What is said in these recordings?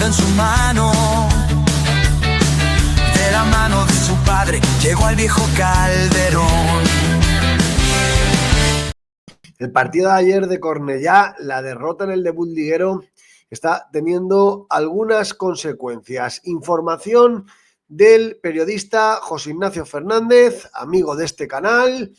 en su mano. De la mano de su padre llegó al viejo Calderón. El partido de ayer de Cornellá, la derrota en el debut liguero, está teniendo algunas consecuencias. Información del periodista José Ignacio Fernández, amigo de este canal,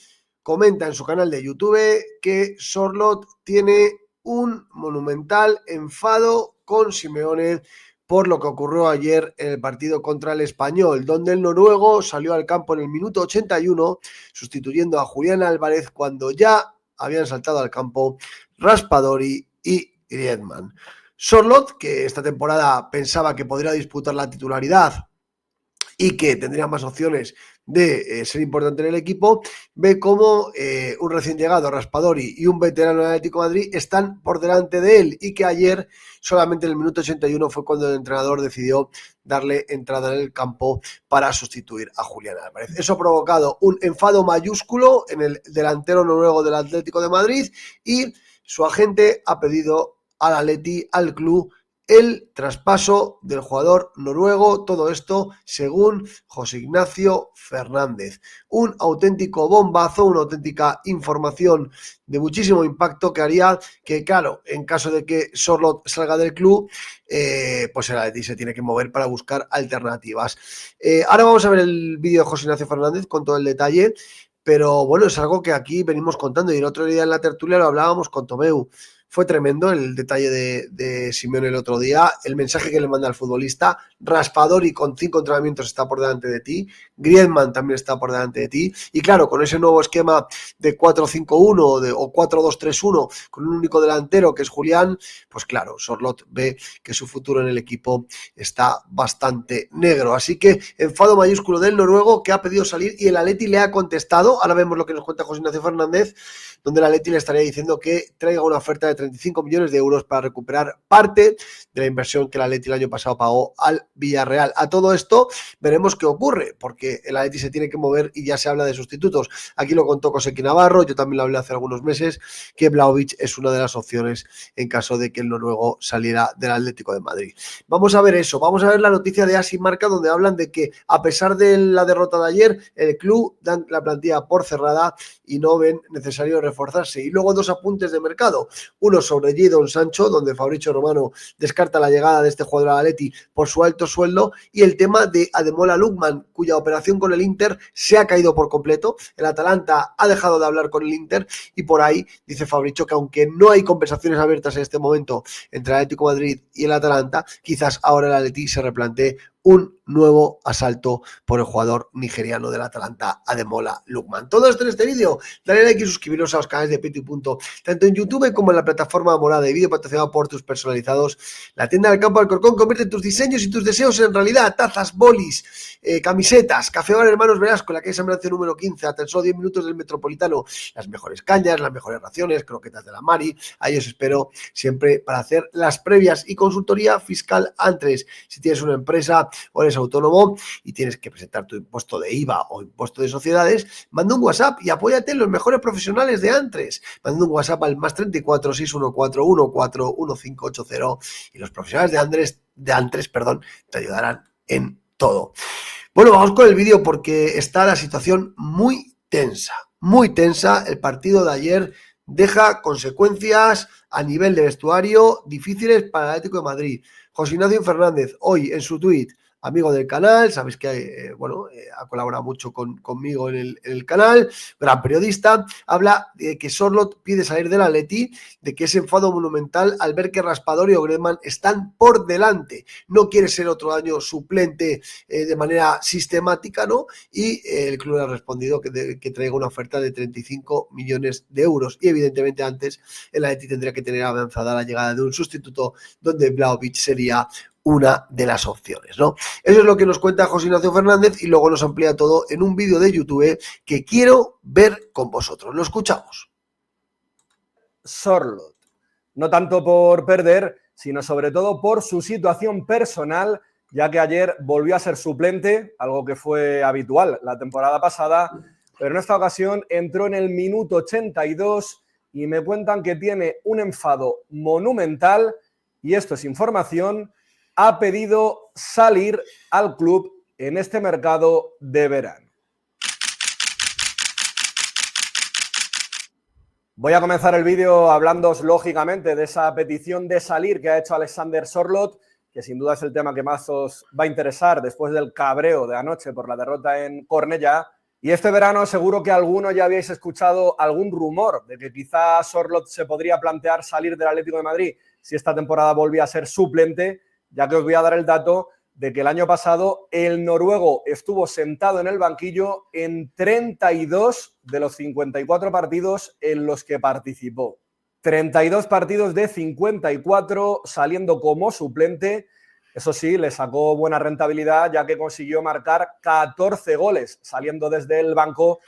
comenta en su canal de YouTube que Sorloth tiene un monumental enfado con Simeone por lo que ocurrió ayer en el partido contra el Español, donde el noruego salió al campo en el minuto 81, sustituyendo a Julián Álvarez cuando ya habían saltado al campo Raspadori y Griezmann. Sorloth, que esta temporada pensaba que podría disputar la titularidad y que tendría más opciones de ser importante en el equipo, ve cómo un recién llegado, Raspadori, y un veterano del Atlético de Madrid están por delante de él, y que ayer, solamente en el minuto 81, fue cuando el entrenador decidió darle entrada en el campo para sustituir a Julián Álvarez. Eso ha provocado un enfado mayúsculo en el delantero noruego del Atlético de Madrid, y su agente ha pedido al Atleti, al club, el traspaso del jugador noruego. Todo esto según José Ignacio Fernández. Un auténtico bombazo, una auténtica información de muchísimo impacto que haría que, claro, en caso de que Sorloth salga del club, pues el Atleti se tiene que mover para buscar alternativas. Ahora vamos a ver el vídeo de José Ignacio Fernández con todo el detalle, pero bueno, es algo que aquí venimos contando, y el otro día en la tertulia lo hablábamos con Tomeu. Fue tremendo el detalle de Simeone el otro día, el mensaje que le manda al futbolista. Raspadori con 5 entrenamientos está por delante de ti, Griezmann también está por delante de ti, y claro, con ese nuevo esquema de 4-5-1 o 4-2-3-1 con un único delantero que es Julián, pues claro, Sorloth ve que su futuro en el equipo está bastante negro. Así que enfado mayúsculo del noruego, que ha pedido salir, y el Atleti le ha contestado. Ahora vemos lo que nos cuenta José Ignacio Fernández, donde el Atleti le estaría diciendo que traiga una oferta de 35 millones de euros para recuperar parte de la inversión que el Atleti el año pasado pagó al Villarreal. A todo esto veremos qué ocurre, porque el Atleti se tiene que mover y ya se habla de sustitutos. Aquí lo contó Koseki Navarro, yo también lo hablé hace algunos meses, que Vlahovic es una de las opciones en caso de que el noruego saliera del Atlético de Madrid. Vamos a ver eso, vamos a ver la noticia de Asi Marca, donde hablan de que a pesar de la derrota de ayer, el club dan la plantilla por cerrada y no ven necesario reforzarse. Y luego dos apuntes de mercado, uno sobre Jadon Sancho, donde Fabrizio Romano descarta la llegada de este jugador al Atleti por su alto sueldo, y el tema de Ademola Lookman, cuya operación con el Inter se ha caído por completo. El Atalanta ha dejado de hablar con el Inter, y por ahí dice Fabrizio que aunque no hay conversaciones abiertas en este momento entre el Atlético de Madrid y el Atalanta, quizás ahora el Atleti se replantee un nuevo asalto por el jugador nigeriano del Atalanta, Ademola Lookman. Todo esto en este vídeo. Dale like y suscribiros a los canales de Pitu y Punto, tanto en YouTube como en la plataforma morada de vídeo patrocinado por Tus Personalizados. La tienda del Campo del Alcorcón convierte tus diseños y tus deseos en realidad. Tazas, bolis, camisetas, Café Bar Hermanos Velasco, la calle San Bernardo número 15, a tan solo 10 minutos del Metropolitano. Las mejores cañas, las mejores raciones, croquetas de la Mari. Ahí os espero siempre para hacer las previas y consultoría fiscal antes. Si tienes una empresa o eres autónomo y tienes que presentar tu impuesto de IVA o impuesto de sociedades, manda un WhatsApp y apóyate en los mejores profesionales de Antres. Manda un WhatsApp al +34 614 1580 y los profesionales de Antres, te ayudarán en todo. Bueno, vamos con el vídeo porque está la situación muy tensa, muy tensa. El partido de ayer deja consecuencias a nivel de vestuario difíciles para el Atlético de Madrid. José Ignacio Fernández, hoy en su tuit, amigo del canal, sabéis que ha colaborado mucho conmigo en el canal, gran periodista, habla de que Sorloth pide salir del Atleti, de que es enfado monumental al ver que Raspadori o Griezmann están por delante, no quiere ser otro año suplente de manera sistemática, ¿no? Y el club le ha respondido que traiga una oferta de 35 millones de euros, y evidentemente antes el Atleti tendría que tener avanzada la llegada de un sustituto donde Vlahovic sería una de las opciones, ¿no? Eso es lo que nos cuenta José Ignacio Fernández, y luego nos amplía todo en un vídeo de YouTube que quiero ver con vosotros. Lo escuchamos. Sorloth, no tanto por perder, sino sobre todo por su situación personal, ya que ayer volvió a ser suplente, algo que fue habitual la temporada pasada, pero en esta ocasión entró en el minuto 82 y me cuentan que tiene un enfado monumental, y esto es información, ha pedido salir al club en este mercado de verano. Voy a comenzar el vídeo hablándoos lógicamente de esa petición de salir que ha hecho Alexander Sørloth, que sin duda es el tema que más os va a interesar después del cabreo de anoche por la derrota en Cornellà. Y este verano seguro que algunos ya habéis escuchado algún rumor de que quizá Sørloth se podría plantear salir del Atlético de Madrid si esta temporada volvía a ser suplente, ya que os voy a dar el dato de que el año pasado el noruego estuvo sentado en el banquillo en 32 de los 54 partidos en los que participó. 32 partidos de 54 saliendo como suplente. Eso sí, le sacó buena rentabilidad ya que consiguió marcar 14 goles saliendo desde el banco.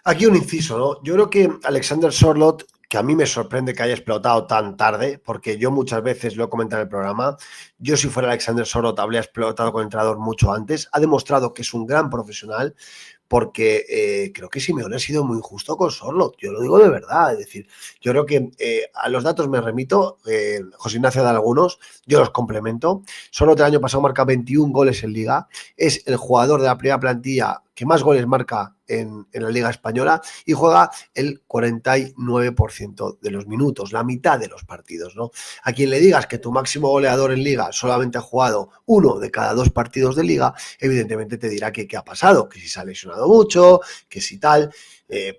Aquí un inciso, ¿no? Yo creo que Alexander Sørloth, que a mí me sorprende que haya explotado tan tarde, porque yo muchas veces lo he comentado en el programa, yo si fuera Alexander Sørloth habría explotado con el entrenador mucho antes, ha demostrado que es un gran profesional, porque creo que Simeone ha sido muy injusto con Sørloth, yo lo digo de verdad, es decir, yo creo que a los datos me remito, José Ignacio da algunos, yo los complemento. Sørloth el año pasado marca 21 goles en Liga, es el jugador de la primera plantilla que más goles marca en la Liga Española y juega el 49% de los minutos, la mitad de los partidos, ¿no? A quien le digas que tu máximo goleador en Liga solamente ha jugado 1 de cada 2 partidos de Liga, evidentemente te dirá que qué ha pasado, que si se ha lesionado mucho, que si tal,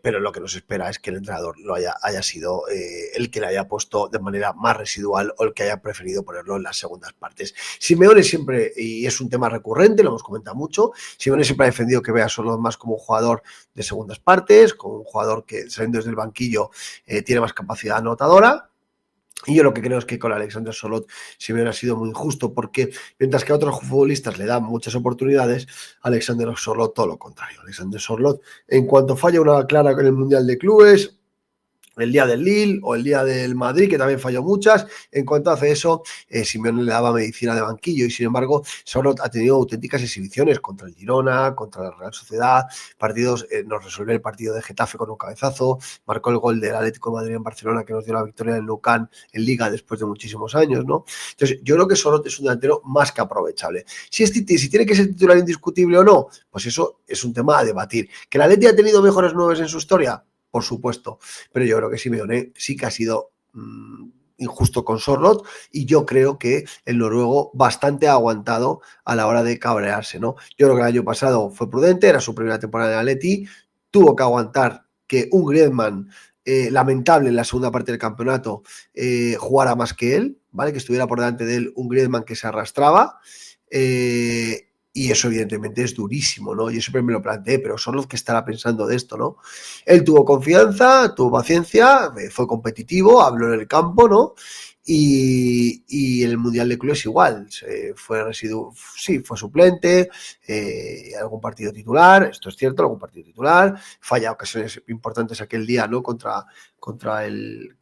pero lo que nos espera es que el entrenador haya sido el que le haya puesto de manera más residual o el que haya preferido ponerlo en las segundas partes. Simeone siempre, y es un tema recurrente, lo hemos comentado mucho, Simeone siempre ha defendido que vea solo más como un jugador de segundas partes, como un jugador que saliendo desde el banquillo tiene más capacidad anotadora. Y yo lo que creo es que con Alexander Sørloth Simeone ha sido muy injusto, porque mientras que a otros futbolistas le dan muchas oportunidades, Alexander Sørloth todo lo contrario. Alexander Sørloth, en cuanto falla una clara en el Mundial de Clubes, el día del Lille o el día del Madrid, que también falló muchas, en cuanto hace eso, Simeone le daba medicina de banquillo y sin embargo Sørloth ha tenido auténticas exhibiciones contra el Girona, contra la Real Sociedad, partidos, nos resolvió el partido de Getafe con un cabezazo, marcó el gol del Atlético de Madrid en Barcelona que nos dio la victoria del Nou Camp en Liga después de muchísimos años, ¿no? Entonces yo creo que Sørloth es un delantero más que aprovechable. Si tiene que ser titular indiscutible o no, pues eso es un tema a debatir. ¿Que el Atleti ha tenido mejores nueves en su historia? Por supuesto, pero yo creo que Simeone sí que ha sido injusto con Sørloth y yo creo que el noruego bastante ha aguantado a la hora de cabrearse, ¿no? Yo creo que el año pasado fue prudente, era su primera temporada en Atleti, tuvo que aguantar que un Griezmann lamentable en la segunda parte del campeonato jugara más que él, ¿vale? Que estuviera por delante de él un Griezmann que se arrastraba. Y eso evidentemente es durísimo, ¿no? Yo siempre me lo planteé, pero Sørloth, ¿qué estará pensando de esto, no? Él tuvo confianza, tuvo paciencia, fue competitivo, habló en el campo, ¿no? Y el Mundial de Clubes igual, fue suplente, algún partido titular, esto es cierto, algún partido titular, falla ocasiones importantes aquel día, ¿no? Contra el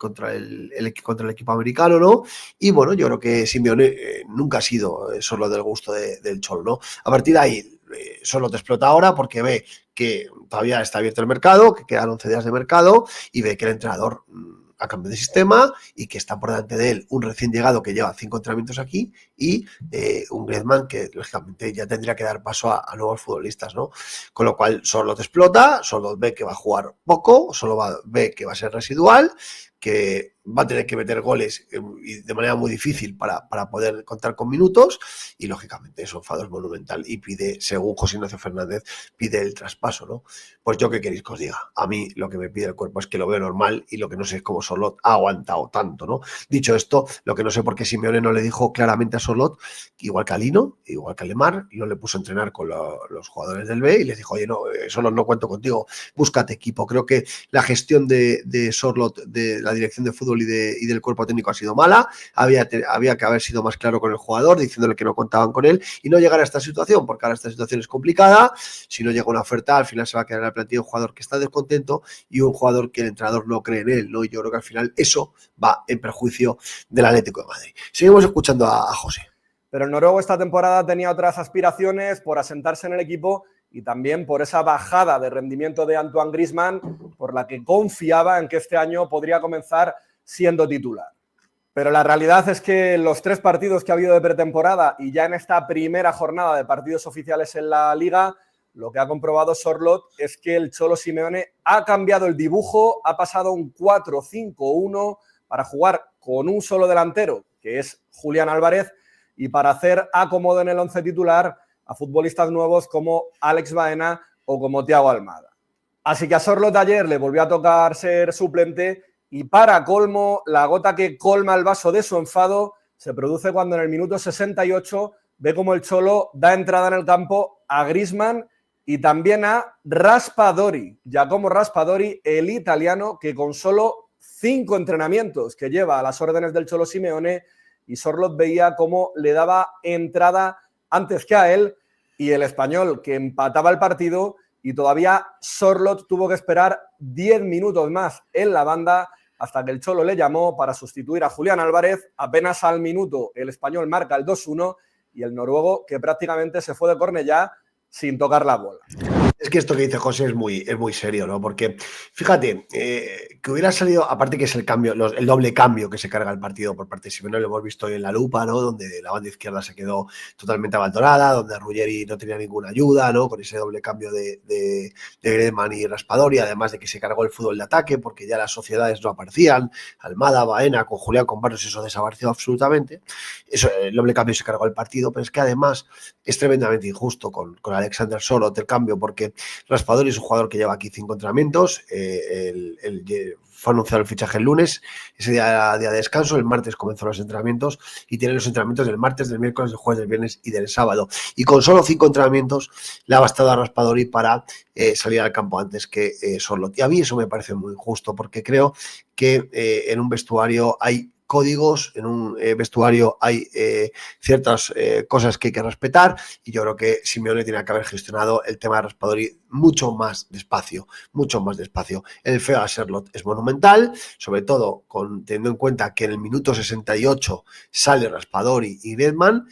equipo americano, ¿no? Y bueno, yo creo que Simeone nunca ha sido solo del gusto del Cholo, ¿no? A partir de ahí, solo te explota ahora porque ve que todavía está abierto el mercado, que quedan 11 días de mercado y ve que el entrenador a cambio de sistema y que está por delante de él un recién llegado que lleva 5 entrenamientos aquí y un Griezmann que lógicamente ya tendría que dar paso a nuevos futbolistas, ¿no? Con lo cual Sørloth explota, Sørloth ve que va a jugar poco, ve que va a ser residual, que va a tener que meter goles de manera muy difícil para poder contar con minutos y lógicamente su enfado es monumental y pide, según José Ignacio Fernández, pide el traspaso, ¿no? Pues yo qué queréis que os diga, a mí lo que me pide el cuerpo es que lo veo normal y lo que no sé es cómo Sørloth ha aguantado tanto, ¿no? Dicho esto, lo que no sé por qué Simeone no le dijo claramente a Sørloth, igual que a Lino, igual que a Lemar, y no le puso a entrenar con los jugadores del B y les dijo, oye, no, Sørloth no cuento contigo, búscate equipo. Creo que la gestión de Sørloth, de la dirección de fútbol y del cuerpo técnico ha sido mala, había que haber sido más claro con el jugador, diciéndole que no contaban con él y no llegar a esta situación, porque ahora esta situación es complicada, si no llega una oferta, al final se va a quedar en la plantilla un jugador que está descontento y un jugador que el entrenador no cree en él, ¿no? Y yo creo que al final eso va en perjuicio del Atlético de Madrid. Seguimos escuchando a José. Pero el noruego esta temporada tenía otras aspiraciones por asentarse en el equipo y también por esa bajada de rendimiento de Antoine Griezmann, por la que confiaba en que este año podría comenzar siendo titular. Pero la realidad es que los 3 partidos que ha habido de pretemporada y ya en esta primera jornada de partidos oficiales en la Liga, lo que ha comprobado Sorloth es que el Cholo Simeone ha cambiado el dibujo, ha pasado un 4-5-1 para jugar con un solo delantero, que es Julián Álvarez, y para hacer acomodo en el 11 titular a futbolistas nuevos como Alex Baena o como Thiago Almada. Así que a Sorloth ayer le volvió a tocar ser suplente. Y para colmo, la gota que colma el vaso de su enfado se produce cuando en el minuto 68 ve como el Cholo da entrada en el campo a Griezmann y también a Raspadori, Giacomo Raspadori, el italiano que con solo 5 entrenamientos que lleva a las órdenes del Cholo Simeone, y Sorloth veía cómo le daba entrada antes que a él, y el español que empataba el partido, y todavía Sorloth tuvo que esperar 10 minutos más en la banda hasta que el Cholo le llamó para sustituir a Julián Álvarez. Apenas al minuto el español marca el 2-1 y el noruego, que prácticamente se fue de Cornellá sin tocar la bola. Es que esto que dice José es muy serio, ¿no? Porque, fíjate, que hubiera salido, aparte que es el cambio, el doble cambio que se carga el partido por parte de Simeone, lo hemos visto hoy en la lupa, ¿no? Donde la banda izquierda se quedó totalmente abandonada, donde Ruggeri no tenía ninguna ayuda, ¿no? Con ese doble cambio de Griezmann y Raspadori, además de que se cargó el fútbol de ataque, porque ya las sociedades no aparecían, Almada, Baena, con Julián, con Barrios, eso desapareció absolutamente. Eso, el doble cambio se cargó el partido, pero es que además es tremendamente injusto con Alexander Sorloth el cambio, porque Raspadori es un jugador que lleva aquí 5 entrenamientos, fue anunciado el fichaje el lunes, ese día era día de descanso, el martes comenzó los entrenamientos y tiene los entrenamientos del martes, del miércoles, del jueves, del viernes y del sábado. Y con solo 5 entrenamientos le ha bastado a Raspadori para salir al campo antes que Sorloth. Y a mí eso me parece muy injusto, porque creo que en un vestuario hay códigos, en un vestuario hay ciertas cosas que hay que respetar, y yo creo que Simeone tiene que haber gestionado el tema de Raspadori mucho más despacio. El feo a Sorloth es monumental, sobre todo teniendo en cuenta que en el minuto 68 sale Raspadori y Griezmann,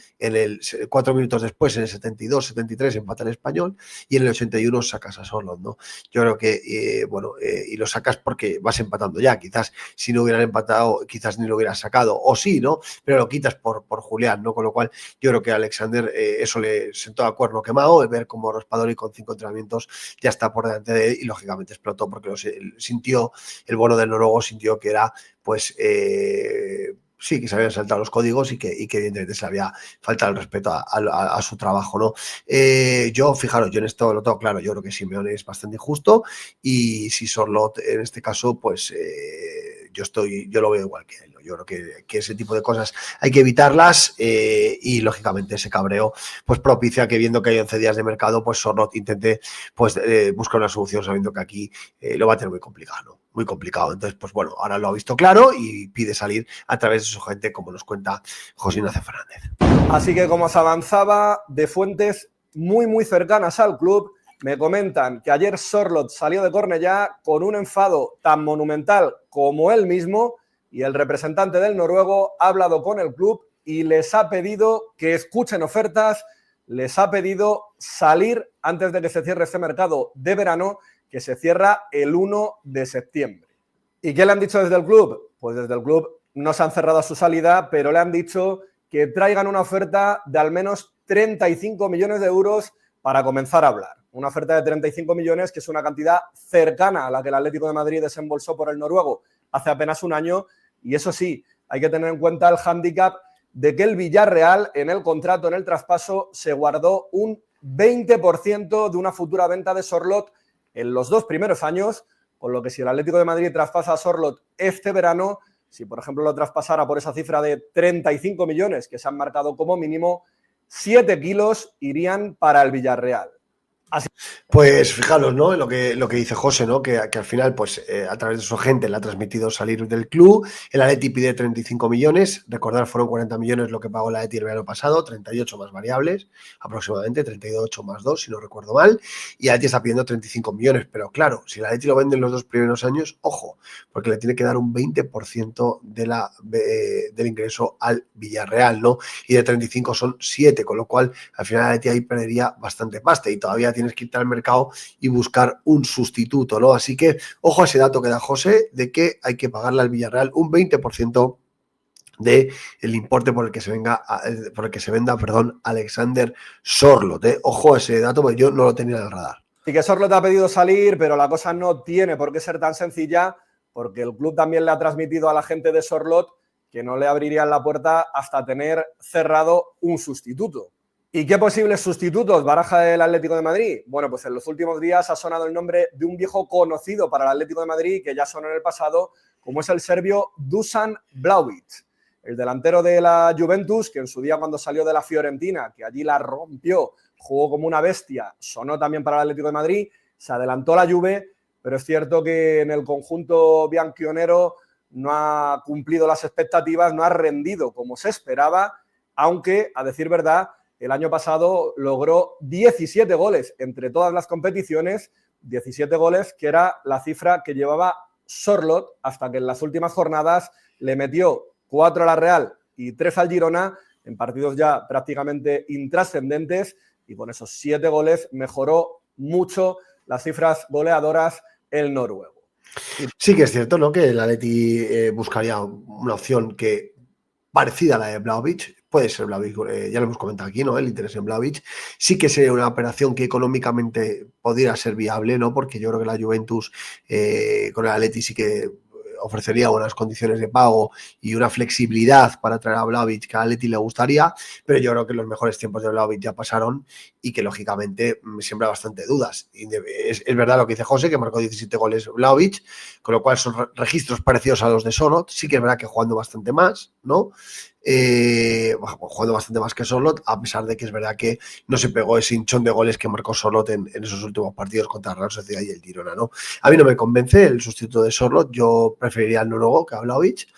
4 minutos después, en el 72, 73 empata el español, y en el 81 sacas a Sorloth, ¿no? Yo creo que, y lo sacas porque vas empatando ya, quizás si no hubieran empatado, quizás ni lo hubieras sacado, o sí, ¿no? Pero lo quitas por Julián, ¿no? Con lo cual, yo creo que a Alexander eso le sentó a cuerno quemado, el ver como Raspadori con 5 entrenamientos ya está por delante de él, y lógicamente explotó porque sintió, el bono del noruego sintió que era, pues, sí, que se habían saltado los códigos y que evidentemente se había faltado el respeto a su trabajo, ¿no? Fijaros, yo en esto lo tengo claro, yo creo que Simeone es bastante injusto, y si Sorloth en este caso, pues yo lo veo igual que él, ¿no? Yo creo que ese tipo de cosas hay que evitarlas, y lógicamente ese cabreo pues propicia que, viendo que hay 11 días de mercado, pues Sorloth intente pues buscar una solución, sabiendo que aquí lo va a tener muy complicado, ¿no? Muy complicado. Entonces, pues bueno, ahora lo ha visto claro y pide salir a través de su gente, como nos cuenta José Ignacio Fernández. Así que, como os avanzaba, de fuentes muy cercanas al club, me comentan que ayer Sorloth salió de Cornellá con un enfado tan monumental como él mismo, y el representante del noruego ha hablado con el club y les ha pedido que escuchen ofertas, les ha pedido salir antes de que se cierre este mercado de verano, que se cierra el 1 de septiembre. ¿Y qué le han dicho desde el club? Pues desde el club no se han cerrado a su salida, pero le han dicho que traigan una oferta de al menos 35 millones de euros para comenzar a hablar. Una oferta de 35 millones, que es una cantidad cercana a la que el Atlético de Madrid desembolsó por el noruego hace apenas un año. Y eso sí, hay que tener en cuenta el hándicap de que el Villarreal, en el contrato, en el traspaso, se guardó un 20% de una futura venta de Sorloth en los 2 primeros años, con lo que si el Atlético de Madrid traspasa a Sorloth este verano, si por ejemplo lo traspasara por esa cifra de 35 millones que se han marcado como mínimo, 7 kilos irían para el Villarreal. Así. Pues fijaros, ¿no? Lo que dice José, ¿no? Que al final, pues a través de su agente le ha transmitido salir del club. El Atleti pide 35 millones. Recordar, fueron 40 millones lo que pagó el Atleti el verano pasado, 38 más variables, aproximadamente 38 más 2, si no recuerdo mal. Y el Atleti está pidiendo 35 millones. Pero claro, si el Atleti lo vende en los 2 primeros años, ojo, porque le tiene que dar un 20% del ingreso al Villarreal, ¿no? Y de 35 son 7, con lo cual al final el Atleti ahí perdería bastante pasta, y todavía tienes que irte al mercado y buscar un sustituto, ¿no? Así que ojo a ese dato que da José, de que hay que pagarle al Villarreal un 20% de el importe por el que se venda, Alexander Sorloth. Ojo a ese dato, porque yo no lo tenía en el radar. Sí que Sorloth ha pedido salir, pero la cosa no tiene por qué ser tan sencilla, porque el club también le ha transmitido a la gente de Sorloth que no le abrirían la puerta hasta tener cerrado un sustituto. ¿Y qué posibles sustitutos baraja el Atlético de Madrid? Bueno, pues en los últimos días ha sonado el nombre de un viejo conocido para el Atlético de Madrid, que ya sonó en el pasado, como es el serbio Dusan Vlahovic, el delantero de la Juventus, que en su día cuando salió de la Fiorentina, que allí la rompió, jugó como una bestia, sonó también para el Atlético de Madrid, se adelantó a la Juve, pero es cierto que en el conjunto bianchionero no ha cumplido las expectativas, no ha rendido como se esperaba, aunque, a decir verdad, el año pasado logró 17 goles entre todas las competiciones, 17 goles, que era la cifra que llevaba Sorloth, hasta que en las últimas jornadas le metió 4 a la Real y 3 al Girona, en partidos ya prácticamente intrascendentes, y con esos 7 goles mejoró mucho las cifras goleadoras el noruego. Sí que es cierto, ¿no?, que el Atleti buscaría una opción que parecida a la de Vlahovic. Puede ser Vlahovic, ya lo hemos comentado aquí, ¿no?, el interés en Vlahovic. Sí que sería una operación que económicamente podría ser viable, ¿no?, porque yo creo que la Juventus con el Atleti sí que ofrecería unas condiciones de pago y una flexibilidad para traer a Vlahovic que a Atleti le gustaría, pero yo creo que los mejores tiempos de Vlahovic ya pasaron y que lógicamente siembra bastante dudas. Y es verdad lo que dice José, que marcó 17 goles Vlahovic, con lo cual son registros parecidos a los de Sorloth. Sí que es verdad que jugando bastante más, ¿no? Jugando bastante más que Sorloth, a pesar de que es verdad que no se pegó ese hinchón de goles que marcó Sorloth en esos últimos partidos contra el Real Sociedad y el Girona, ¿no? A mí no me convence el sustituto de Sorloth, yo preferiría al noruego que a Vlahovic,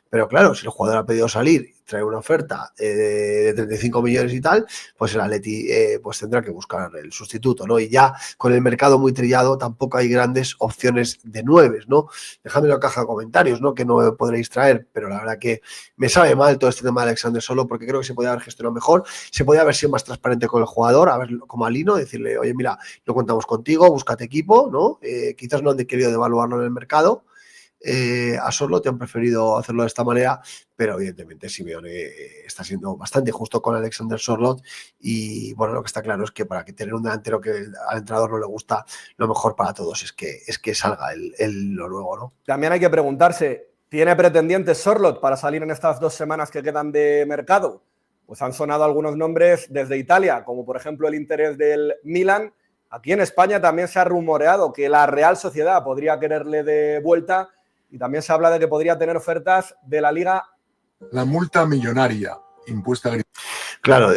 pero claro, si el jugador ha pedido salir, trae una oferta de 35 millones y tal, pues el Atleti pues tendrá que buscar el sustituto, ¿no? Y ya con el mercado muy trillado tampoco hay grandes opciones de nueves, ¿no? Dejadme en la caja de comentarios, ¿no?, que no me podréis traer, pero la verdad que me sabe mal todo este tema de Alexander Sorloth, porque creo que se podía haber gestionado mejor, se podía haber sido más transparente con el jugador, a ver, como a Lino, decirle, oye, mira, no contamos contigo, búscate equipo, ¿no? Quizás no han querido devaluarlo en el mercado. A Sorloth han preferido hacerlo de esta manera, pero evidentemente Simeone está siendo bastante justo con Alexander Sorloth y bueno, lo que está claro es que para que tener un delantero que al entrenador no le gusta, lo mejor para todos es que salga el noruego, ¿no? También hay que preguntarse, ¿tiene pretendientes Sorloth para salir en estas 2 semanas que quedan de mercado? Pues han sonado algunos nombres desde Italia, como por ejemplo el interés del Milan. Aquí en España también se ha rumoreado que la Real Sociedad podría quererle de vuelta. Y también se habla de que podría tener ofertas de la Liga. La multa millonaria impuesta. Claro,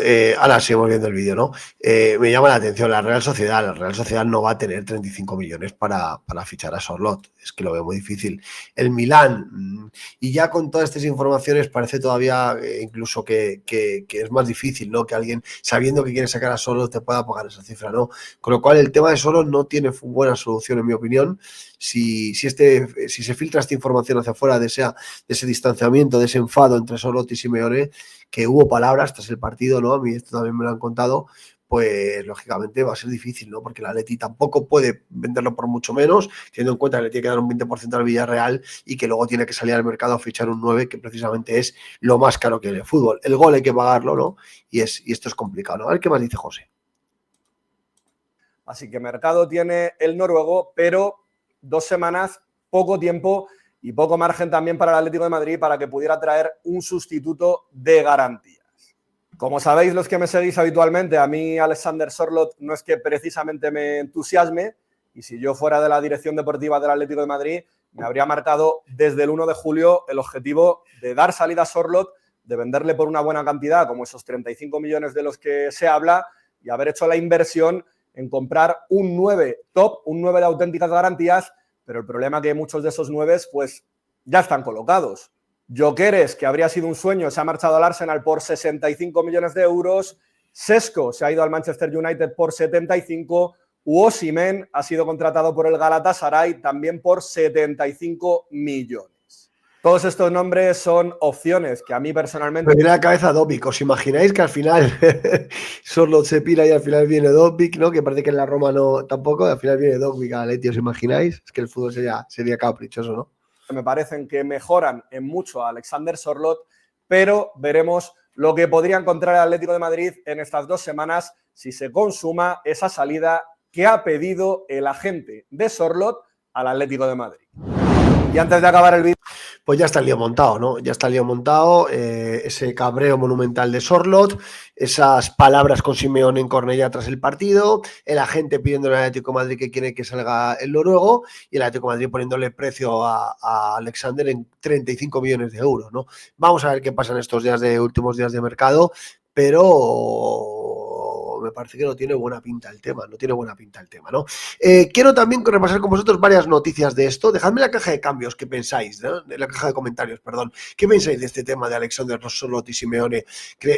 ahora seguimos viendo el vídeo, ¿no? Me llama la atención la Real Sociedad no va a tener 35 millones para fichar a Sorloth, es que lo veo muy difícil. El Milán, y ya con todas estas informaciones parece todavía incluso que es más difícil, ¿no?, que alguien, sabiendo que quiere sacar a Sorloth, te pueda pagar esa cifra, ¿no? Con lo cual el tema de Sorloth no tiene buena solución, en mi opinión. Si se filtra esta información hacia afuera de ese distanciamiento, de ese enfado entre Sorloth y Simeone, que hubo palabras tras el partido, ¿no? A mí esto también me lo han contado, pues lógicamente va a ser difícil, ¿no? Porque el Atleti tampoco puede venderlo por mucho menos, teniendo en cuenta que le tiene que dar un 20% al Villarreal y que luego tiene que salir al mercado a fichar un 9, que precisamente es lo más caro que en el fútbol. El gol hay que pagarlo, ¿no? Y esto es complicado, ¿no? A ver qué más dice José. Así que mercado tiene el noruego, pero 2 semanas, poco tiempo y poco margen también para el Atlético de Madrid para que pudiera traer un sustituto de garantías. Como sabéis los que me seguís habitualmente, a mí Alexander Sorloth no es que precisamente me entusiasme, y si yo fuera de la dirección deportiva del Atlético de Madrid, me habría marcado desde el 1 de julio el objetivo de dar salida a Sorloth, de venderle por una buena cantidad, como esos 35 millones de los que se habla, y haber hecho la inversión en comprar un 9 top, un 9 de auténticas garantías, pero el problema es que muchos de esos 9 pues ya están colocados. Gyökeres, que habría sido un sueño, se ha marchado al Arsenal por 65 millones de euros. Šeško se ha ido al Manchester United por 75. Osimhen ha sido contratado por el Galatasaray también por 75 millones. Todos estos nombres son opciones que a mí personalmente... Me viene a la cabeza Dobbik. ¿Os imagináis que al final Sorloth se pira y al final viene Dobbik, ¿no? Que parece que en la Roma no tampoco, al final viene Dobbik a Atleti, ¿os imagináis? Es que el fútbol sería caprichoso, ¿no? Me parecen que mejoran en mucho a Alexander Sorloth, pero veremos lo que podría encontrar el Atlético de Madrid en estas 2 semanas si se consuma esa salida que ha pedido el agente de Sorloth al Atlético de Madrid. Y antes de acabar el vídeo... Pues ya está el lío montado, ¿no? Ya está el lío montado, ese cabreo monumental de Sorloth, esas palabras con Simeone en Cornellá tras el partido, el agente pidiéndole al Atlético de Madrid que quiere que salga el noruego y el Atlético de Madrid poniéndole precio a Alexander en 35 millones de euros, ¿no? Vamos a ver qué pasa en estos últimos días de mercado, pero me parece que no tiene buena pinta el tema, ¿no? Quiero también repasar con vosotros varias noticias de esto. Dejadme en la caja de cambios qué pensáis, ¿no? En la caja de comentarios, perdón. ¿Qué pensáis de este tema de Alexander Sorloth y Simeone?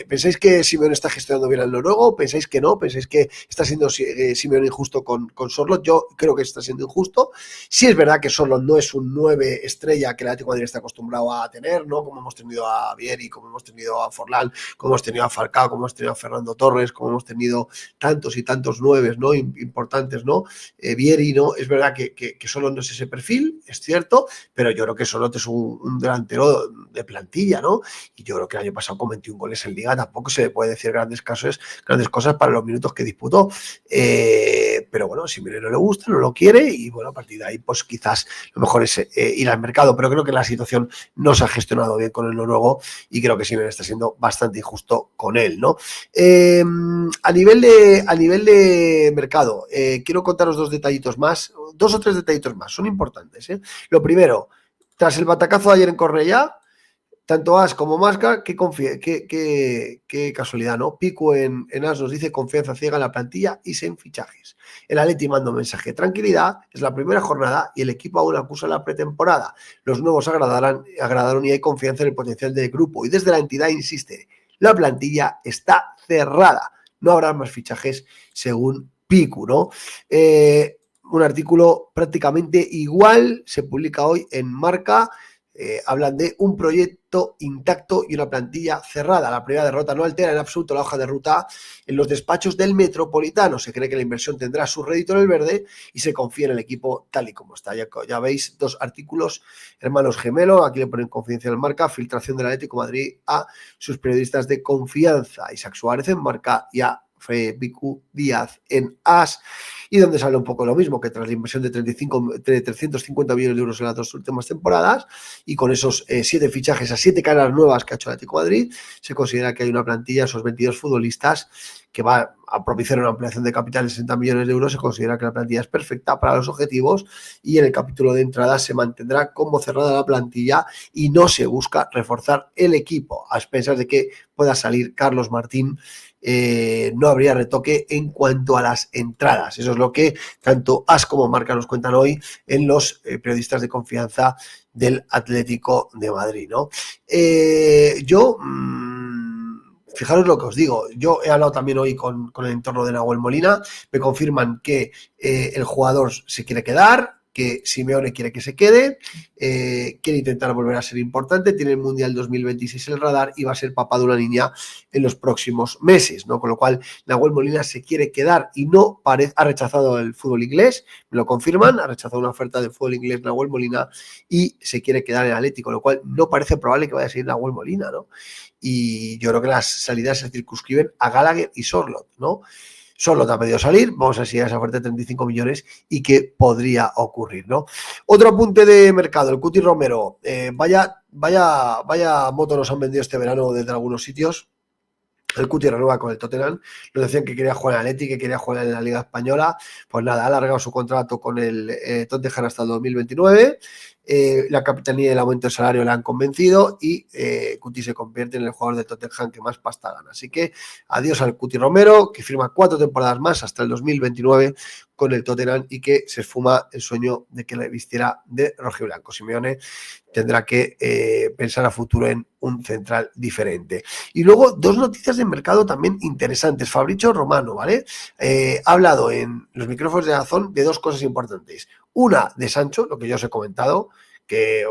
¿Pensáis que Simeone está gestionando bien al noruego? ¿Pensáis que no? ¿Pensáis que está siendo Simeone injusto con Sorloth? Yo creo que está siendo injusto. Sí es verdad que Sorloth no es un 9 estrella que el Atlético de Madrid está acostumbrado a tener, ¿no? Como hemos tenido a Vieri, como hemos tenido a Forlán, como hemos tenido a Falcao, como hemos tenido a Fernando Torres, como hemos tenido tantos y tantos nueves, ¿no? Importantes, ¿no? Vieri, ¿no? Es verdad que Sorloth no es ese perfil, es cierto, pero yo creo que Sorloth es un delantero de plantilla, ¿no? Y yo creo que el año pasado con 21 goles en Liga tampoco se le puede decir grandes cosas para los minutos que disputó. Pero bueno, si Simeone no le gusta, no lo quiere y bueno, a partir de ahí pues quizás lo mejor es ir al mercado, pero creo que la situación no se ha gestionado bien con el noruego y creo que Simeone está siendo bastante injusto con él, ¿no? A nivel de mercado, quiero contaros dos o tres detallitos más, son importantes, ¿eh? Lo primero, tras el batacazo de ayer en Cornellá, tanto As como Masca, qué casualidad, ¿no? Pico en As nos dice confianza ciega en la plantilla y sin fichajes. El Atleti manda un mensaje: tranquilidad, es la primera jornada y el equipo aún acusa la pretemporada. Los nuevos agradaron y hay confianza en el potencial del grupo. Y desde la entidad insiste, la plantilla está cerrada. No habrá más fichajes según Pico, ¿no? Un artículo prácticamente igual se publica hoy en Marca. Hablan de un proyecto intacto y una plantilla cerrada. La primera derrota no altera en absoluto la hoja de ruta en los despachos del Metropolitano. Se cree que la inversión tendrá su rédito en el verde y se confía en el equipo tal y como está. Ya veis, dos artículos, hermanos gemelos, aquí le ponen Confidencial en Marca, filtración del Atlético de Madrid a sus periodistas de confianza, Isaac Suárez en Marca y a Pico Díaz en As, y donde sale un poco lo mismo, que tras la inversión de 350 millones de euros en las 2 últimas temporadas y con esos 7 fichajes a 7 caras nuevas que ha hecho el Atlético de Madrid, se considera que hay una plantilla, esos 22 futbolistas, que va a propiciar una ampliación de capital de 60 millones de euros. Se considera que la plantilla es perfecta para los objetivos y en el capítulo de entradas se mantendrá como cerrada la plantilla y no se busca reforzar el equipo, a expensas de que pueda salir Carlos Martín. No habría retoque en cuanto a las entradas. Eso es lo que tanto As como Marca nos cuentan hoy en los periodistas de confianza del Atlético de Madrid, ¿no? Fijaros lo que os digo, yo he hablado también hoy con el entorno de Nahuel Molina, me confirman que el jugador se quiere quedar, que Simeone quiere que se quede, quiere intentar volver a ser importante, tiene el Mundial 2026 en el radar y va a ser papá de una niña en los próximos meses, ¿no? Con lo cual Nahuel Molina se quiere quedar y no ha rechazado el fútbol inglés, me lo confirman, ha rechazado una oferta del fútbol inglés Nahuel Molina y se quiere quedar en el Atlético, con lo cual no parece probable que vaya a seguir Nahuel Molina, ¿no? Y yo creo que las salidas se circunscriben a Gallagher y Sorloth, ¿no? Sorloth ha pedido salir, vamos a ver si esa oferta de 35 millones y qué podría ocurrir, ¿no? Otro apunte de mercado, el Cuti Romero, vaya moto nos han vendido este verano desde algunos sitios. El Cuti renueva con el Tottenham, nos decían que quería jugar en Atleti, que quería jugar en la Liga Española, pues nada, ha alargado su contrato con el Tottenham hasta el 2029, la capitanía y el aumento de salario le han convencido y Cuti se convierte en el jugador de Tottenham que más pasta gana. Así que adiós al Cuti Romero, que firma 4 temporadas más hasta el 2029 con el Tottenham y que se esfuma el sueño de que le vistiera de rojiblanco. Simeone tendrá que pensar a futuro en un central diferente. Y luego dos noticias de mercado también interesantes. Fabrizio Romano, ¿vale? Ha hablado en los micrófonos de Dazón de dos cosas importantes. Una de Sancho, lo que ya os he comentado, que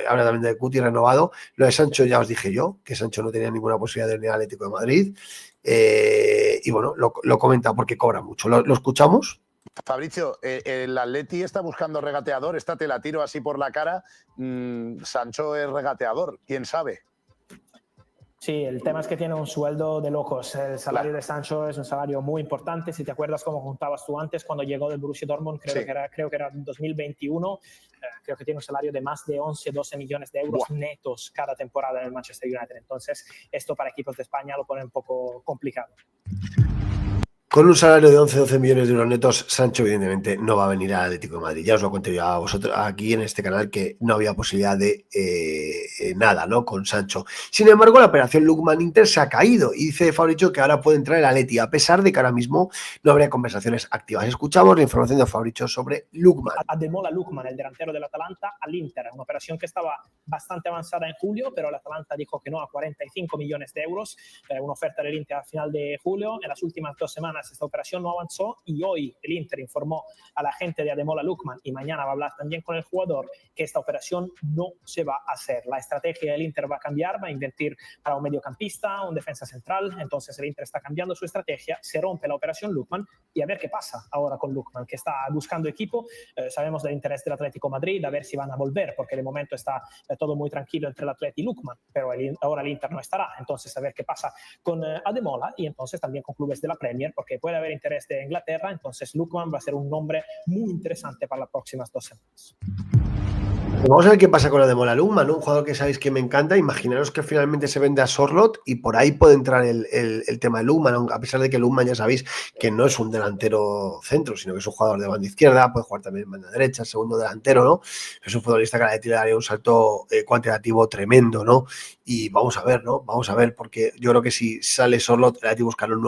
habla también de Cuti renovado. Lo de Sancho ya os dije yo, que Sancho no tenía ninguna posibilidad de venir al Atlético de Madrid. Y bueno, lo comenta porque cobra mucho. ¿Lo escuchamos? Fabricio, el Atleti está buscando regateador, esta te la tiro así por la cara. Sancho es regateador, ¿quién sabe? Sí, el tema es que tiene un sueldo de locos. El salario de Sancho es un salario muy importante. Si te acuerdas cómo contabas tú antes, cuando llegó del Borussia Dortmund, creo que era en 2021, creo que tiene un salario de más de 11-12 millones de euros netos cada temporada en el Manchester United. Entonces, esto para equipos de España lo pone un poco complicado. Con un salario de 11-12 millones de euros netos, Sancho evidentemente no va a venir al Atlético de Madrid. Ya os lo conté yo a vosotros aquí en este canal que no había posibilidad de nada, ¿no? Con Sancho. Sin embargo, la operación Lookman-Inter se ha caído y dice Fabricio que ahora puede entrar el Atleti, a pesar de que ahora mismo no habría conversaciones activas. Escuchamos la información de Fabricio sobre Lookman. Ademola Lookman, el delantero del Atalanta, al Inter. Una operación que estaba bastante avanzada en julio, pero el Atalanta dijo que no a 45 millones de euros. Una oferta del Inter al final de julio. En las últimas 2 semanas esta operación no avanzó y hoy el Inter informó a la gente de Ademola Lookman y mañana va a hablar también con el jugador que esta operación no se va a hacer. La estrategia del Inter va a cambiar, va a invertir para un mediocampista, un defensa central. Entonces el Inter está cambiando su estrategia, se rompe la operación Lookman y a ver qué pasa ahora con Lookman, que está buscando equipo. Sabemos del interés del Atlético de Madrid, a ver si van a volver, porque de momento está todo muy tranquilo entre el Atleti y Lookman, pero ahora el Inter no estará. Entonces a ver qué pasa con Ademola y entonces también con clubes de la Premier, porque puede haber interés de Inglaterra. Entonces Lookman va a ser un nombre muy interesante para las próximas 2 semanas. Vamos a ver qué pasa con Ademola Lookman, ¿no? Un jugador que sabéis que me encanta. Imaginaros que finalmente se vende a Sorloth y por ahí puede entrar el tema de Lookman, a pesar de que Lookman ya sabéis que no es un delantero centro, sino que es un jugador de banda izquierda, puede jugar también en banda derecha, segundo delantero, ¿no? Es un futbolista que a la le daría un salto cuantitativo tremendo, ¿no? Y vamos a ver, ¿no? Vamos a ver, porque yo creo que si sale Sorloth, hay que buscar un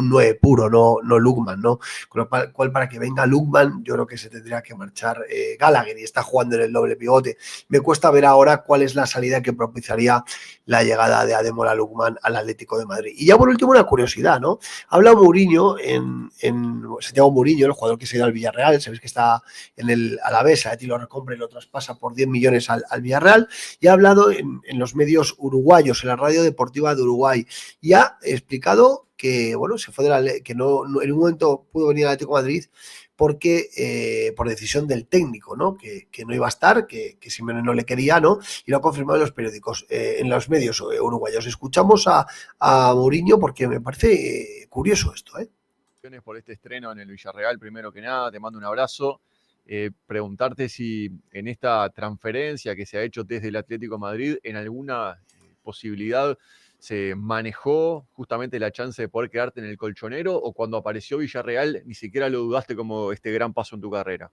9 puro, no Lookman, ¿no? Con lo cual, para que venga Lookman, yo creo que se tendría que marchar Gallagher y está jugando en el doble pivote. Me cuesta ver ahora cuál es la salida que propiciaría la llegada de Ademola Lookman al Atlético de Madrid. Y ya por último, una curiosidad, ¿no? Habla Mourinho Santiago Mourinho, el jugador que se ha ido al Villarreal, sabéis que está en el Alavés, Atleti lo recompra y lo traspasa por 10 millones al Villarreal, y ha hablado en los medios uruguayos, en la radio deportiva de Uruguay, y ha explicado que, bueno, se fue que no en un momento pudo venir al Atlético de Madrid porque por decisión del técnico, ¿no? Que no iba a estar, que Simeone no le quería, ¿no? Y lo ha confirmado en los periódicos, en los medios uruguayos. Escuchamos a Mourinho porque me parece curioso esto, ¿eh? Por este estreno en el Villarreal, primero que nada, te mando un abrazo. Preguntarte si en esta transferencia que se ha hecho desde el Atlético de Madrid, en alguna posibilidad se manejó justamente la chance de poder quedarte en el colchonero, o cuando apareció Villarreal ni siquiera lo dudaste como este gran paso en tu carrera.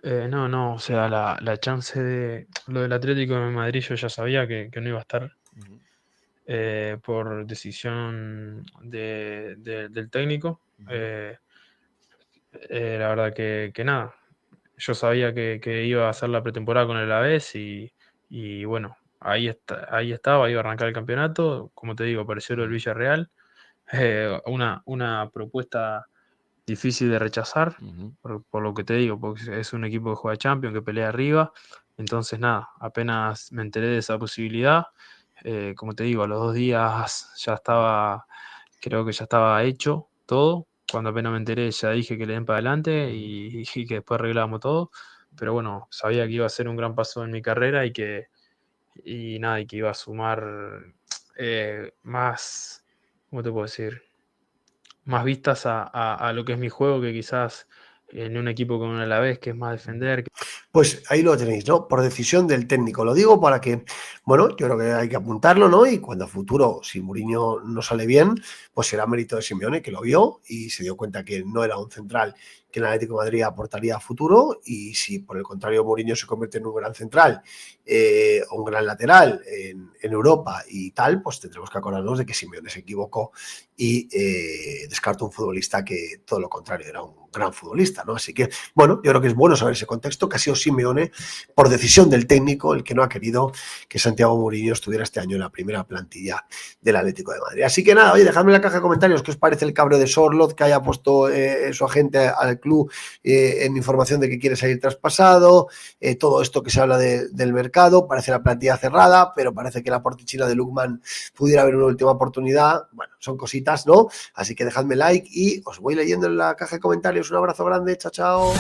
No, o sea, la chance de lo del Atlético de Madrid yo ya sabía que no iba a estar. Por decisión del técnico. La verdad que nada, yo sabía que iba a hacer la pretemporada con el Alavés y bueno, ahí estaba, iba a arrancar el campeonato. Como te digo, apareció el Villarreal, una propuesta difícil de rechazar, por lo que te digo, porque es un equipo que juega Champions, que pelea arriba. Entonces nada, apenas me enteré de esa posibilidad, como te digo, a los 2 días creo que ya estaba hecho todo. Cuando apenas me enteré ya dije que le den para adelante y que después arreglábamos todo. Pero bueno, sabía que iba a ser un gran paso en mi carrera y que iba a sumar más, ¿cómo te puedo decir? Más vistas a lo que es mi juego, que quizás en un equipo como el Alavés, que es más defender. Pues ahí lo tenéis, ¿no? Por decisión del técnico. Lo digo para que, bueno, yo creo que hay que apuntarlo, ¿no? Y cuando a futuro, si Mourinho no sale bien, pues será mérito de Simeone, que lo vio y se dio cuenta que no era un central que el Atlético de Madrid aportaría a futuro, y si por el contrario Mourinho se convierte en un gran central o un gran lateral en Europa y tal, pues tendremos que acordarnos de que Simeone se equivocó y descartó un futbolista que todo lo contrario, era un gran futbolista, ¿no? Así que, bueno, yo creo que es bueno saber ese contexto, que ha sido Simeone, por decisión del técnico, el que no ha querido que Santiago Mourinho estuviera este año en la primera plantilla del Atlético de Madrid. Así que nada, oye, dejadme en la caja de comentarios qué os parece el cabreo de Sorloth, que haya puesto su agente al club en información de que quiere salir traspasado, todo esto que se habla del mercado. Parece la plantilla cerrada, pero parece que la portichina de Lookman pudiera haber una última oportunidad. Bueno, son cositas, ¿no? Así que dejadme like y os voy leyendo en la caja de comentarios. Un abrazo grande, chao, chao.